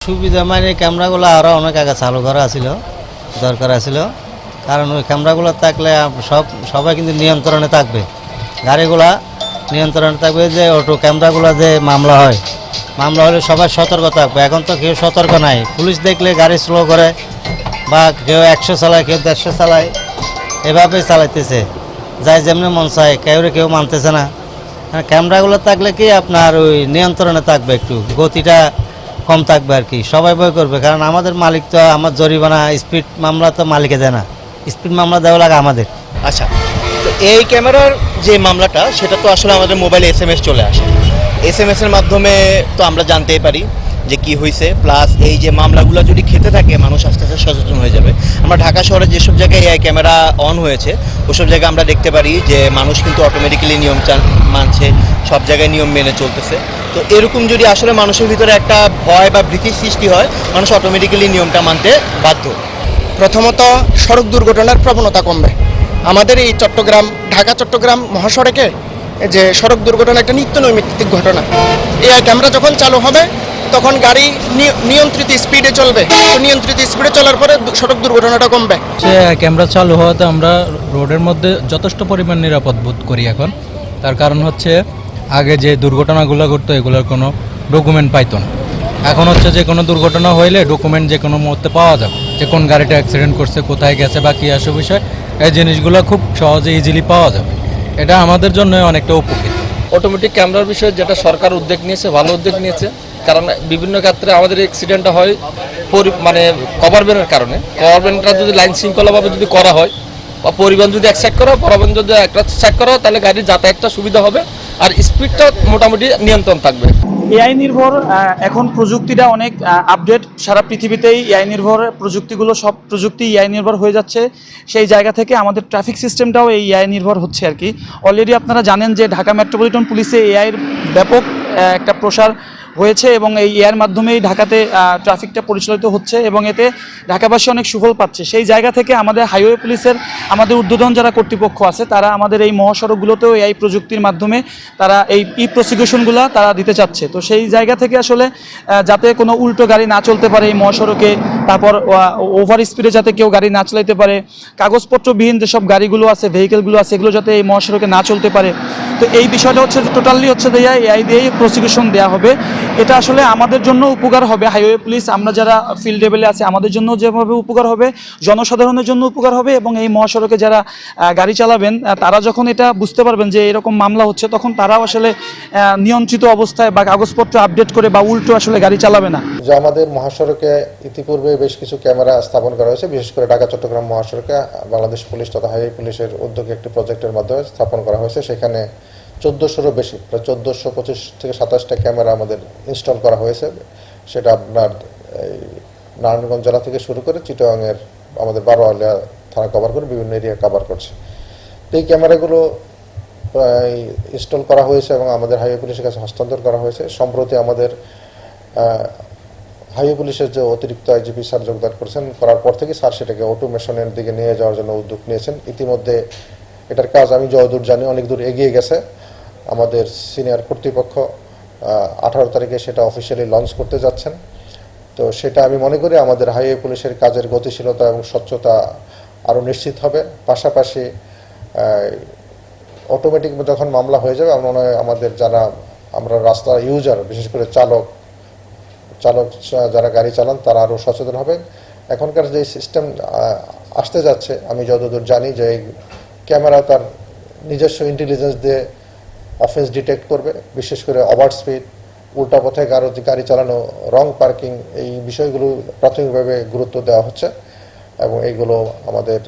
সুবিধা মানে ক্যামেরাগুলো আরও অনেক আগে চালু করা ছিল, দরকার ছিল। কারণ ওই ক্যামেরাগুলো থাকলে সবাই কিন্তু নিয়ন্ত্রণে থাকবে, গাড়িগুলা নিয়ন্ত্রণে থাকবে। যে অটো ক্যামেরাগুলো যে মামলা হলে সবাই সতর্ক থাকবে। এখন তো কেউ সতর্ক নাই, পুলিশ দেখলে গাড়ি স্লো করে, বা কেউ 100 চালায়, কেউ 150 চালায়, এভাবেই চালাইতেছে, যাই যেমনি মন চায়, কেউ মানতেছে না। ক্যামেরাগুলো থাকলে কি আপনার ওই নিয়ন্ত্রণে থাকবে, একটু গতিটা কম থাকবে আর কি, সবাই ভয় করবে। কারণ আমাদের মালিক তো আমার জরিমানা, স্পিড মামলা তো মালিকে দেয় না, স্পিড মামলা দেওয়া লাগে আমাদের। আচ্ছা, তো এই ক্যামেরার যে মামলাটা সেটা তো আসলে আমাদের মোবাইলে SMS চলে আসে। SMS এর মাধ্যমে তো আমরা জানতেই পারি যে কি হয়েছে, প্লাস এই যে মামলাগুলো যদি খেতে থাকে মানুষ আস্তে আস্তে সচেতন হয়ে যাবে। আমরা ঢাকা শহরে যেসব জায়গায় এই ক্যামেরা অন হয়েছে ওসব জায়গায় আমরা দেখতে পারি যে মানুষ কিন্তু অটোমেটিক্যালি নিয়ম মানছে, সব জায়গায় নিয়ম মেনে চলতেছে। তো এরকম যদি আসলে মানুষের ভিতরে একটা ভয় বা ভীতির সৃষ্টি হয়, মানুষ অটোমেটিক্যালি নিয়মটা মানতে বাধ্য। প্রথমত সড়ক দুর্ঘটনার প্রবণতা কমবে। আমাদের এই ঢাকা চট্টগ্রাম মহাসড়কে যে সড়ক দুর্ঘটনা একটা নিত্য নৈমিত্তিক ঘটনা। এই ক্যামেরা যখন চালু হবে তখন গাড়ি নিয়ন্ত্রিত স্পিডে চলবে, নিয়ন্ত্রিত স্পিডে চলার পরে সড়ক দুর্ঘটনাটা কমবে। সে ক্যামেরা চালু হওয়াতে আমরা রোডের মধ্যে যথেষ্ট পরিমাণ নিরাপদ বোধ করি এখন। তার কারণ হচ্ছে আগে যে দুর্ঘটনাগুলো ঘটতো এগুলোর কোনো ডকুমেন্ট পাইতো না। এখন হচ্ছে যে কোনো দুর্ঘটনা হইলে ডকুমেন্ট যে কোনো মুহূর্তে পাওয়া যাবে, যে কোন গাড়িটা অ্যাক্সিডেন্ট করছে, কোথায় গেছে বা কী আসে বিষয়, এই জিনিসগুলো খুব সহজে ইজিলি পাওয়া যাবে। এটা আমাদের জন্য অনেকটা উপকৃত। অটোমেটিক ক্যামেরার বিষয়ে যেটা সরকার উদ্যোগ নিয়েছে, ভালো উদ্যোগ নিয়েছে। কারণ বিভিন্ন ক্ষেত্রে আমাদের অ্যাক্সিডেন্টটা হয় মানে কভার ভ্যানের কারণে। কভার ভ্যানটা যদি লাইন শৃঙ্খলাভাবে যদি করা হয়, বা পরিবহন যদি এক সাইড করা হয়, পরিবহন যদি একটা সাইড করা হয়, তাহলে গাড়ির যাতায়াতটা সুবিধা হবে আর স্পিডটা মোটামুটি নিয়ন্ত্রণ থাকবে। এআই নির্ভর এখন প্রযুক্তিটা অনেক আপডেট, সারা পৃথিবীতেই এআই নির্ভর প্রযুক্তিগুলো, সব প্রযুক্তি এআই নির্ভর হয়ে যাচ্ছে। সেই জায়গা থেকে আমাদের ট্রাফিক সিস্টেমটাও এই এআই নির্ভর হচ্ছে আর কি। অলরেডি আপনারা জানেন যে ঢাকা মেট্রোপলিটন পুলিশে এআইয়ের ব্যাপক একটা প্রসার হয়েছে এবং এই এআইয়ের মাধ্যমেই ঢাকাতে ট্রাফিকটা পরিচালিত হচ্ছে এবং এতে ঢাকাবাসী অনেক সুফল পাচ্ছে। সেই জায়গা থেকে আমাদের হাইওয়ে পুলিশের আমাদের ঊর্ধ্বতন যারা কর্তৃপক্ষ আছে তারা আমাদের এই মহাসড়কগুলোতেও এই প্রযুক্তির মাধ্যমে তারা এই প্রসিকিউশনগুলো তারা দিতে চাচ্ছে। তো সেই জায়গা থেকে আসলে যাতে কোনো উল্টো গাড়ি না চলতে পারে এই মহাসড়কে, তারপর ওভার স্পিডে যাতে কেউ গাড়ি না চালাতে পারে, কাগজপত্রবিহীন যেসব গাড়িগুলো আছে, ভেহিকেলগুলো আছে, এগুলো যাতে এই মহাসড়কে না চলতে পারে। তো এই বিষয়টা হচ্ছে টোটালি হচ্ছে এআই দিয়েই প্রসিকিউশন দেওয়া হবে। এটা আসলে আমাদের জন্য উপকার হবে, হাইওয়ে পুলিশ আমরা যারা ফিল্ড লেভেলে আছে আমাদের জন্য যেভাবে উপকার হবে, জনসাধারণের জন্য উপকার হবে। এবং এই মহাসড়কে যারা গাড়ি চালাবেন তারা যখন এটা বুঝতে পারবেন যে এরকম মামলা হচ্ছে, তখন তারাও আসলে নিয়ন্ত্রিত অবস্থায় বা কাগজপত্র আপডেট করে বা উল্টো আসলে গাড়ি চালাবে না। যে আমাদের মহাসড়কে ইতিপূর্বে বেশ কিছু ক্যামেরা স্থাপন করা হয়েছে, বিশেষ করে ঢাকা চট্টগ্রাম মহাসড়কে বাংলাদেশ পুলিশ তথা হাইওয়ে পুলিশের উদ্যোগে একটি প্রজেক্টের মাধ্যমে স্থাপন করা হয়েছে। সেখানে 1400-রও বেশি, প্রায় 1425 থেকে 27টা ক্যামেরা আমাদের ইনস্টল করা হয়েছে। সেটা আপনার এই নারায়ণগঞ্জ জেলা থেকে শুরু করে চিটাগাংয়ের আমাদের বারোয়ালিয়া থানা কভার করে বিভিন্ন এরিয়া কভার করছে। তো এই ক্যামেরাগুলো প্রায় ইনস্টল করা হয়েছে এবং আমাদের হাইওয়ে পুলিশের কাছে হস্তান্তর করা হয়েছে। সম্প্রতি আমাদের হাইওয়ে পুলিশের যে অতিরিক্ত আইজিপি স্যার যোগদান করেছেন, করার পর থেকে স্যার সেটাকে অটোমেশনের দিকে নিয়ে যাওয়ার জন্য উদ্যোগ নিয়েছেন। ইতিমধ্যে এটার কাজ আমি যতদূর জানি অনেক দূর এগিয়ে গেছে। আমাদের সিনিয়র কর্তৃপক্ষ 18 তারিখে সেটা অফিসিয়ালি লঞ্চ করতে যাচ্ছেন। তো সেটা আমি মনে করি আমাদের হাইওয়ে পুলিশের কাজের গতিশীলতা এবং স্বচ্ছতা আরও নিশ্চিত হবে। পাশাপাশি অটোমেটিক যখন মামলা হয়ে যাবে, আমার মনে হয় আমাদের আমরা রাস্তা ইউজার, বিশেষ করে চালক যারা গাড়ি চালান তারা আরও সচেতন হবেন। এখনকার যে সিস্টেম আসতে যাচ্ছে, আমি যতদূর জানি যে এই ক্যামেরা তার নিজস্ব ইন্টেলিজেন্স দিয়ে অফেন্স ডিটেক্ট করবে, বিশেষ করে ওভার স্পিড, উল্টা পথে গাড়ি চালানো, রং পার্কিং, এই বিষয়গুলো প্রাথমিকভাবে গুরুত্ব দেওয়া হচ্ছে এবং এইগুলো আমাদের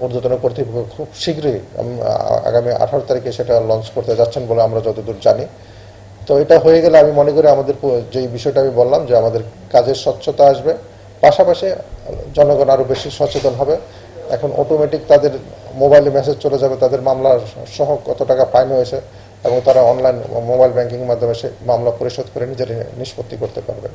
ঊর্ধ্বতন কর্তৃপক্ষ খুব শীঘ্রই আগামী 18 তারিখে সেটা লঞ্চ করতে যাচ্ছেন বলে আমরা যতদূর জানি। তো এটা হয়ে গেলে আমি মনে করি আমাদের যেই বিষয়টা আমি বললাম যে আমাদের কাজের স্বচ্ছতা আসবে, পাশাপাশি জনগণ আরও বেশি সচেতন হবে। এখন অটোমেটিক তাদের মোবাইলে মেসেজ চলে যাবে তাদের মামলার সহ কত টাকা ফাইন হয়েছে এবং তারা অনলাইন মোবাইল ব্যাংকিংয়ের মাধ্যমে সে মামলা পরিশোধ করে নিজের নিষ্পত্তি করতে পারবে।